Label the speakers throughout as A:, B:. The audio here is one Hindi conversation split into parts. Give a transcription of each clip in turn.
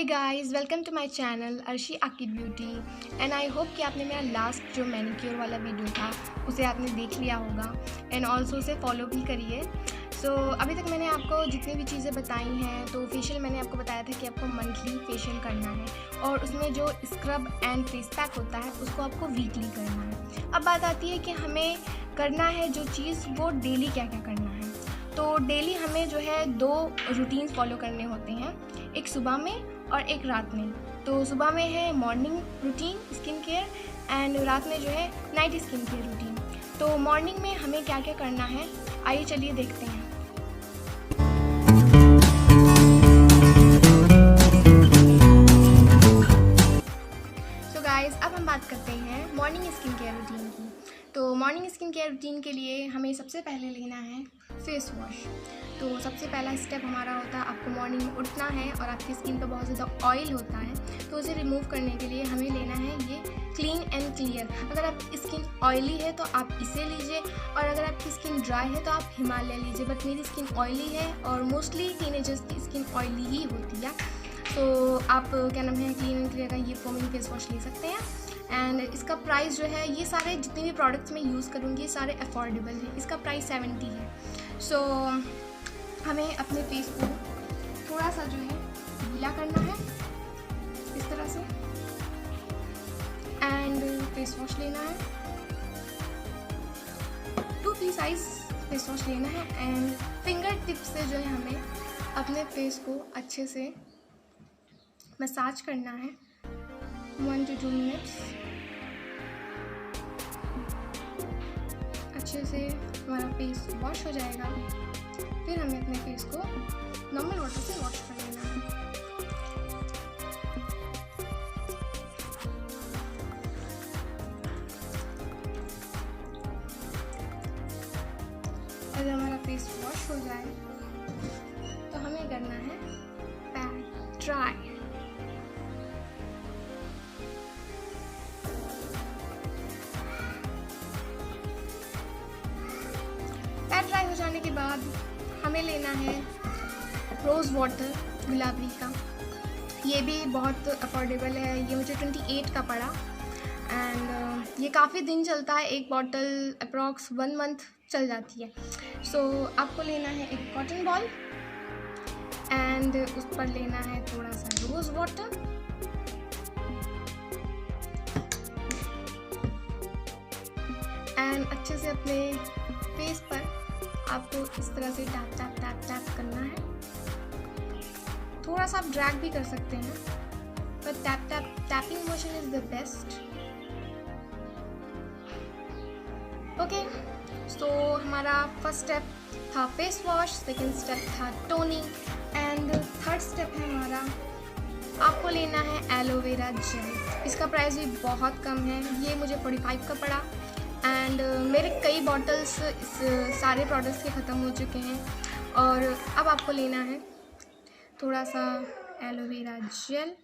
A: Hi guys, welcome to my channel Arshi Aqib beauty. And I hope कि आपने मेरा लास्ट जो मैनिक्योर वाला वीडियो था उसे आपने देख लिया होगा एंड ऑल्सो उसे फॉलो भी करिए। अभी तक मैंने आपको जितनी भी चीज़ें बताई हैं, तो फेशियल मैंने आपको बताया था कि आपको मंथली फेशियल करना है और उसमें जो स्क्रब एंड फेस पैक होता है उसको आपको वीकली करना है। अब बात आती है कि हमें करना है जो चीज़ वो डेली क्या क्या करना है। तो डेली हमें जो है 2 रूटीन्स फॉलो करने होते हैं, एक सुबह में और एक रात में। तो सुबह में है morning routine skin care and रात में जो है नाइट स्किन केयर रूटीन। तो मॉर्निंग में हमें क्या क्या करना है, आइए चलिए देखते हैं। गाइस, अब हम बात करते हैं मॉर्निंग स्किन केयर रूटीन की। तो मॉर्निंग स्किन केयर रूटीन के लिए हमें सबसे पहले लेना है फेस वॉश। तो सबसे पहला स्टेप हमारा होता है, आपको मॉर्निंग में उठना है और आपकी स्किन पर बहुत ज़्यादा ऑयल होता है, तो उसे रिमूव करने के लिए हमें लेना है ये क्लीन एंड क्लियर। अगर आपकी स्किन ऑयली है तो आप इसे लीजिए और अगर आपकी स्किन ड्राई है तो आप हिमालय लीजिए। बट मेरी स्किन ऑयली है और मोस्टली टीनेजर्स की स्किन ऑयली ही होती है, तो आप क्या नाम है क्लीन एंड क्लियर का ये फोमिंग फेस वॉश ले सकते हैं। एंड इसका प्राइस जो है, ये सारे जितने भी प्रोडक्ट्स मैं यूज़ करूँगी सारे अफोर्डेबल हैं। इसका प्राइस 70 है। हमें अपने फेस को थोड़ा सा जो है गीला करना है इस तरह से एंड फेस वॉश लेना है, 2 पीस साइज फेस वॉश लेना है एंड फिंगर टिप से जो है हमें अपने फेस को अच्छे से मसाज करना है 1 to 2 मिनट्स। अच्छे से हमारा फेस वॉश हो जाएगा, फिर हमें अपने फेस को नॉर्मल वाटर से वॉश कर लेना है। अगर हमारा फेस वॉश हो जाए तो हमें करना है पैक ड्राई। ड्राई हो जाने के बाद हमें लेना है रोज़ वाटर गुलाबरी का। ये भी बहुत अफोर्डेबल है, ये मुझे 28 का पड़ा एंड ये काफ़ी दिन चलता है, एक बॉटल अप्रॉक्स 1 मंथ चल जाती है। आपको लेना है एक कॉटन बॉल एंड उस पर लेना है थोड़ा सा रोज़ वाटर एंड अच्छे से अपने फेस पर आपको इस तरह से टैप टैप टैप टैप करना है। थोड़ा सा आप ड्रैग भी कर सकते हैं, पर tapping motion is the best. Okay, हमारा फर्स्ट स्टेप था फेस वॉश, सेकेंड स्टेप था टोनिंग एंड थर्ड स्टेप है हमारा, आपको लेना है एलोवेरा जेल। इसका प्राइस भी बहुत कम है, ये मुझे 45 का पड़ा एंड मेरे कई बॉटल्स इस सारे प्रोडक्ट्स के ख़त्म हो चुके हैं। और अब आपको लेना है थोड़ा सा एलोवेरा जेल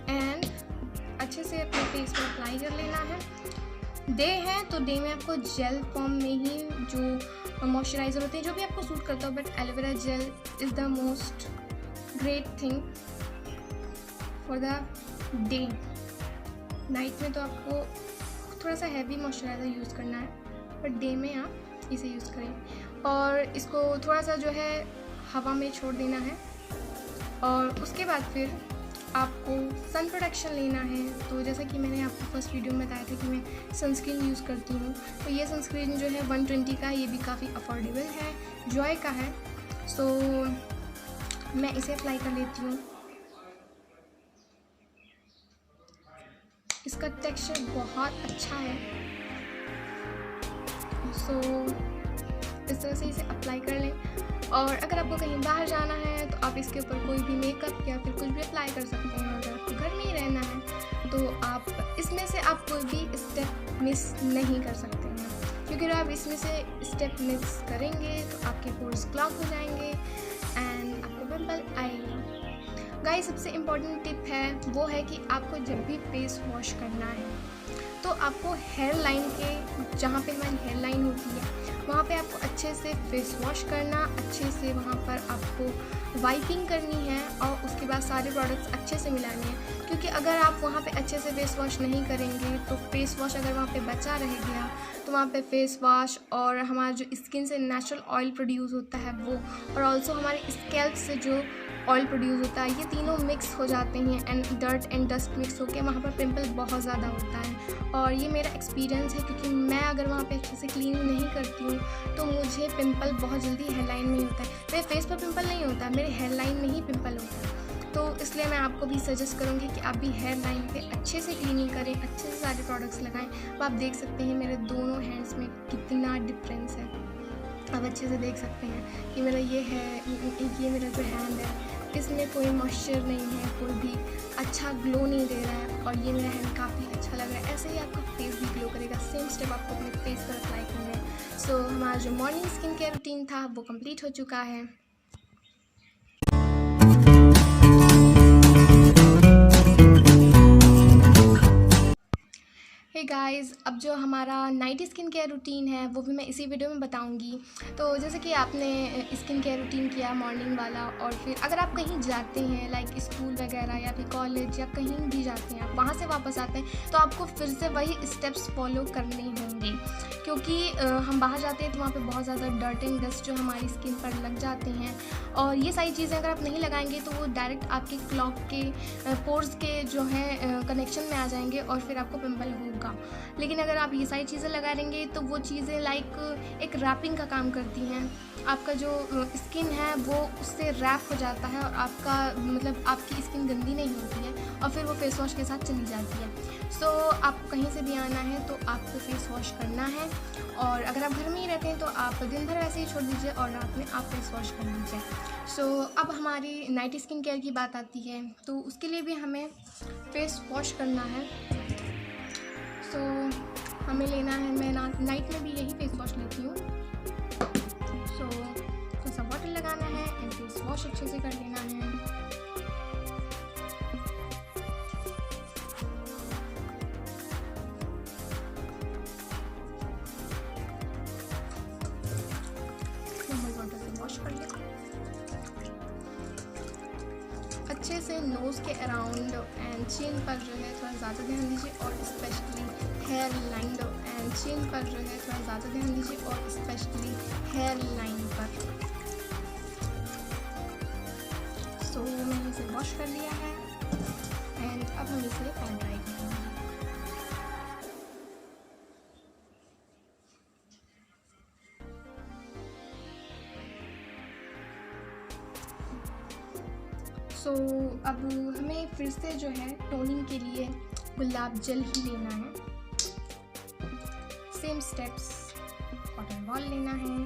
A: एंड अच्छे से अपने फेस पर अप्लाई कर लेना है। डे है तो डे में आपको जेल फॉर्म में ही जो मॉइस्चराइज़र होते हैं जो भी आपको सूट करता हो, but aloe vera gel is the most great thing for the day. Night में तो आपको थोड़ा सा हैवी मॉइस्चराइज़र यूज़ करना है, बट डे में आप इसे यूज़ करें और इसको थोड़ा सा जो है हवा में छोड़ देना है। और उसके बाद फिर आपको सन प्रोटेक्शन लेना है। तो जैसा कि मैंने आपको फर्स्ट वीडियो में बताया था कि मैं सनस्क्रीन यूज़ करती हूँ, तो ये सनस्क्रीन जो है 120 का, ये भी काफ़ी अफोर्डेबल है, जॉय का है। मैं इसे अप्लाई कर लेती हूँ। इसका टेक्सचर बहुत अच्छा है। इस तरह से इसे अप्लाई कर लें और अगर आपको कहीं बाहर जाना है तो आप इसके ऊपर कोई भी मेकअप या फिर कुछ भी अप्लाई कर सकते हैं। अगर आपको घर में ही रहना है तो आप इसमें से आप कोई भी स्टेप मिस नहीं कर सकते हैं, क्योंकि अगर आप इसमें से स्टेप मिस करेंगे तो आपके पोर्स क्लॉग हो जाएंगे एंड आपको पिंपल आएगा। गाइस, सबसे इम्पॉर्टेंट टिप है वो है कि आपको जब भी फेस वॉश करना है तो आपको हेयर लाइन के, जहाँ पे हमारी हेयर लाइन होती है वहाँ पे आपको अच्छे से फेस वॉश करना, अच्छे से वहाँ पर आपको वाइपिंग करनी है और उसके बाद सारे प्रोडक्ट्स अच्छे से मिलाने हैं। क्योंकि अगर आप वहाँ पे अच्छे से फेस वॉश नहीं करेंगे तो फेस वॉश अगर वहाँ पे बचा रह गया तो वहाँ पे फेस वॉश और हमारा जो स्किन से नेचुरल ऑयल प्रोड्यूस होता है वो, और ऑल्सो हमारे स्कैल्प से जो ऑयल प्रोड्यूस होता है, ये तीनों मिक्स हो जाते हैं and dirt and dust mix होकर वहाँ पर पिंपल बहुत ज़्यादा होता है। और ये मेरा एक्सपीरियंस है, क्योंकि मैं अगर वहाँ पे अच्छे से क्लीनिंग नहीं करती हूँ तो मुझे पिंपल बहुत जल्दी हेयर लाइन में होता है। मेरे फेस पर पिंपल नहीं होता है, मेरे हेयर लाइन में ही पिंपल होता है। तो इसलिए मैं आपको भी सजेस्ट करूँगी कि आप भी हेयर लाइन पे अच्छे से क्लीनिंग करें, अच्छे से सारे प्रोडक्ट्स लगाएं। तो आप देख सकते हैं मेरे दोनों हैंड्स में कितना डिफरेंस है। आप अच्छे से देख सकते हैं कि मेरा ये मेरा जो हैंड है इसमें कोई मॉइस्चर नहीं है, कोई भी अच्छा ग्लो नहीं दे रहा है, और ये मेरा हैंड काफ़ी अच्छा लग रहा है। ऐसे ही आपका फेस भी ग्लो करेगा। सेम स्टेप आपको अपने फेस पर अप्लाई करना है। सो हमारा जो मॉर्निंग स्किन केयर रूटीन था वो कंप्लीट हो चुका है। हे गाइस, अब जो हमारा नाइट स्किन केयर रूटीन है वो भी मैं इसी वीडियो में बताऊंगी। तो जैसे कि आपने स्किन केयर रूटीन किया मॉर्निंग वाला, और फिर अगर आप कहीं जाते हैं लाइक स्कूल वगैरह या फिर कॉलेज या कहीं भी जाते हैं, आप वहाँ से वापस आते हैं तो आपको फिर से वही स्टेप्स फॉलो करने होंगे। क्योंकि हम बाहर जाते हैं तो वहाँ पर बहुत ज़्यादा डर्ट एंड डस्ट जो हमारी स्किन पर लग जाते हैं, और ये सारी चीज़ें अगर आप नहीं लगाएंगे तो वो डायरेक्ट आपके क्लॉक के पोर्स के जो है कनेक्शन में आ जाएंगे और फिर आपको पिंपल होगा। लेकिन अगर आप ये सारी चीज़ें लगा देंगे तो वो चीज़ें लाइक एक रैपिंग का काम करती हैं। आपका जो स्किन है वो उससे रैप हो जाता है और आपका मतलब आपकी स्किन गंदी नहीं होती है और फिर वो फेस वॉश के साथ चली जाती है। सो आप कहीं से भी आना है तो आपको फेस वॉश करना है, और अगर आप घर में ही रहते हैं तो आप दिन भर ऐसे ही छोड़ दीजिए और रात में आप फेस वॉश कर लीजिए। सो अब हमारी नाइट स्किन केयर की बात आती है, तो उसके लिए भी हमें फेस वॉश करना है। सो हमें लेना है, मैं नाइट में भी यही फेस वॉश लेती हूँ। सो थोड़ा सा वाटर लगाना है एंड फेस वॉश अच्छे से कर लेना है। वाटर से वॉश कर लें अच्छे से। नोज़ के अराउंड एंड चिन पर जो है थोड़ा ज़्यादा ध्यान दीजिए, और specially hair line and chin पर जो है थोड़ा ज़्यादा ध्यान दीजिए, और स्पेशली हेयर लाइन पर। सो मैंने इसे वॉश कर लिया है एंड अब हम इसे पैन ड्राई करेंगे। सो अब हमें फिर से जो है टोनिंग के लिए गुलाब जल ही लेना है। सेम स्टेप्स, कॉटन बॉल लेना है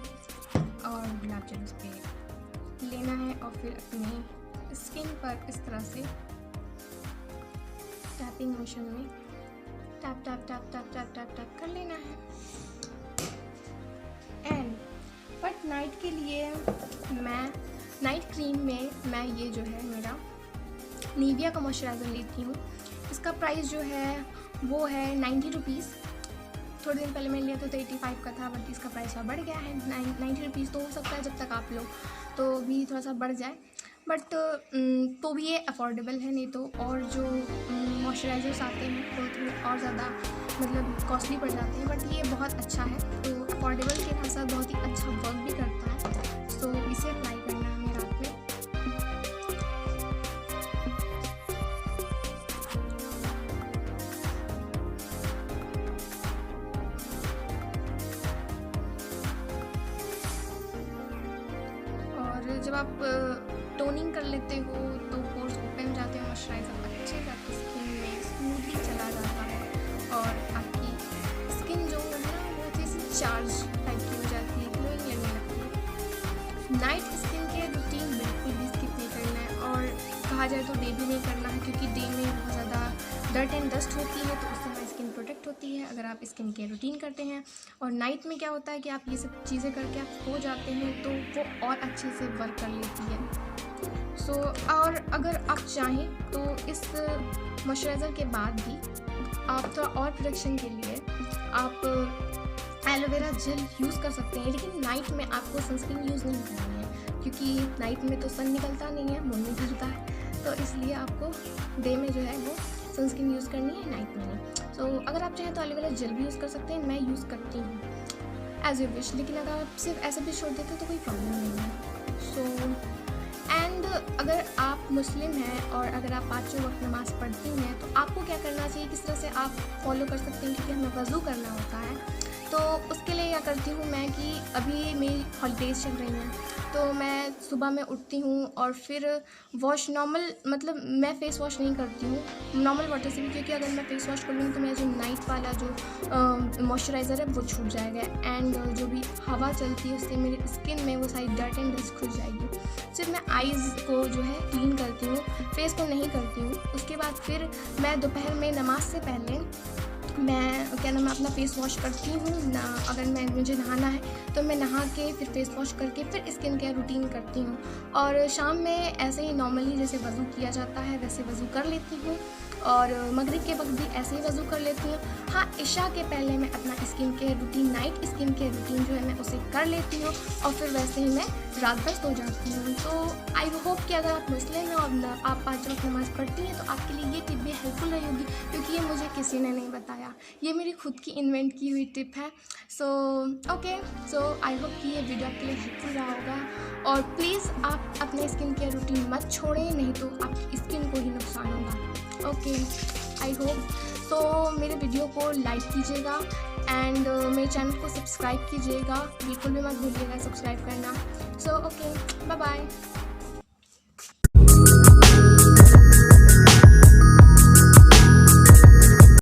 A: और गुलाब जल उस पर लेना है, और फिर अपने स्किन पर इस तरह से टैपिंग मोशन में tap tap tap tap tap tap tap कर लेना है। एंड बट नाइट के लिए मैं नाइट क्रीम में मैं ये जो है मेरा निविया का मॉइस्चराइज़र लेती हूँ। इसका प्राइस जो है वो है 90 रुपीज़। थोड़े दिन पहले मैंने लिया था तो 85 का था, बट इसका प्राइस और बढ़ गया है 90 रुपीज़। तो हो सकता है जब तक आप लो तो भी थोड़ा सा बढ़ जाए, बट तो भी ये अफोर्डेबल है। नहीं तो और जो मॉइस्चराइज़र्स आते हैं तो थोड़े और ज़्यादा मतलब कॉस्टली पड़ जाते हैं, बट ये बहुत अच्छा है। तो अफोर्डेबल के साथ साथ बहुत ही अच्छा वर्क भी करता है। तो इसे अप्लाई करना है हमें रात में। और जब आप टोनिंग कर लेते हो तो पोर्स ओपन हो जाते हैं, मॉइस्चराइज़र अच्छे से आपकी स्किन में स्मूथली चला जाता है और आपकी स्किन जो है ना वो जैसे चार्ज टाइप की हो जाती है, ग्लोइंग लगने लगती है। नाइट स्किन केयर रूटीन बिल्कुल भी स्किप नहीं करना है, और कहा जाए तो डे भी नहीं करना है, क्योंकि डे में बहुत ज़्यादा डर्ट एंड डस्ट होती है तो उससे हमारी स्किन प्रोटेक्ट होती है अगर आप स्किन केयर रूटीन करते हैं। और नाइट में क्या होता है कि आप ये सब चीज़ें करके आप सो जाते हैं तो वो और अच्छे से वर्क कर लेती है। सो और अगर आप चाहें तो इस मॉइस्चराइज़र के बाद भी आप थोड़ा और प्रोटेक्शन के लिए आप एलोवेरा जेल यूज़ कर सकते हैं, लेकिन नाइट में आपको सनस्क्रीन यूज़ नहीं करनी है, क्योंकि नाइट में तो सन निकलता नहीं है, मून में गिरता है, तो इसलिए आपको डे में जो है वो सनस्क्रीन यूज़ करनी है, नाइट में नहीं। सो अगर आप चाहें तो एलोवेरा जेल भी यूज़ कर सकते हैं, मैं यूज़ करती हूँ एज यू विश, लेकिन अगर आप सिर्फ ऐसे भी छोड़ देते हो तो कोई प्रॉब्लम नहीं है। सो एंड अगर आप मुस्लिम हैं और अगर आप पाँचों वक्त नमाज़ पढ़ती हैं तो आपको क्या करना चाहिए, किस तरह से आप फॉलो कर सकते हैं, क्योंकि हमें वज़ू करना होता है। तो उसके लिए क्या करती हूँ मैं कि अभी मेरी हॉलीडेज़ चल रही हैं, तो मैं सुबह में उठती हूँ और फिर वॉश नॉर्मल, मतलब मैं फ़ेस वॉश नहीं करती हूँ नॉर्मल वाटर से भी, क्योंकि अगर मैं फ़ेस वॉश करूँगी तो मेरा जो नाइट वाला जो मॉइस्चराइज़र है वो छूट जाएगा, एंड जो भी हवा चलती है उससे मेरी स्किन में वो सारी डर्ट एंड डस्ट घुस जाएगी। सिर्फ मैं आइज़ को जो है क्लीन करती हूँ, फेस को नहीं करती हूँ। उसके बाद फिर मैं दोपहर में नमाज से पहले मैं क्या नाम है अपना फ़ेस वॉश करती हूँ ना, अगर मुझे नहाना है तो मैं नहा के फिर फ़ेस वॉश करके फिर स्किन केयर रूटीन करती हूँ, और शाम में ऐसे ही नॉर्मली जैसे वज़ू किया जाता है वैसे वज़ू कर लेती हूँ, और मगरिब के वक्त भी ऐसे ही वज़ू कर लेती हूँ। हाँ, इशा के पहले मैं अपना skin care routine, night skin care routine जो है मैं उसे कर लेती हूँ, और फिर वैसे ही मैं रात भर सो जाती हूँ। तो आई होप कि अगर आप मुस्लिम हैं और आप 5 वक्त नमाज़ पढ़ती हैं तो आपके लिए ये टिप भी हेल्पफुल रही होगी, क्योंकि ये मुझे किसी ने नहीं बताया, ये मेरी खुद की इन्वेंट की हुई टिप है। सो ओके, सो आई होप कि ये वीडियो आपके लिए हेल्पफुल रहा होगा, और प्लीज़ आप अपने स्किन केयर रूटीन मत छोड़ें, नहीं तो आपकी स्किन को ही नुकसान होगा। Okay, I hope. तो मेरे वीडियो को लाइक कीजिएगा एंड मेरे चैनल को सब्सक्राइब कीजिएगा, बिल्कुल भी मत भूलिएगा सब्सक्राइब करना। So okay, bye bye.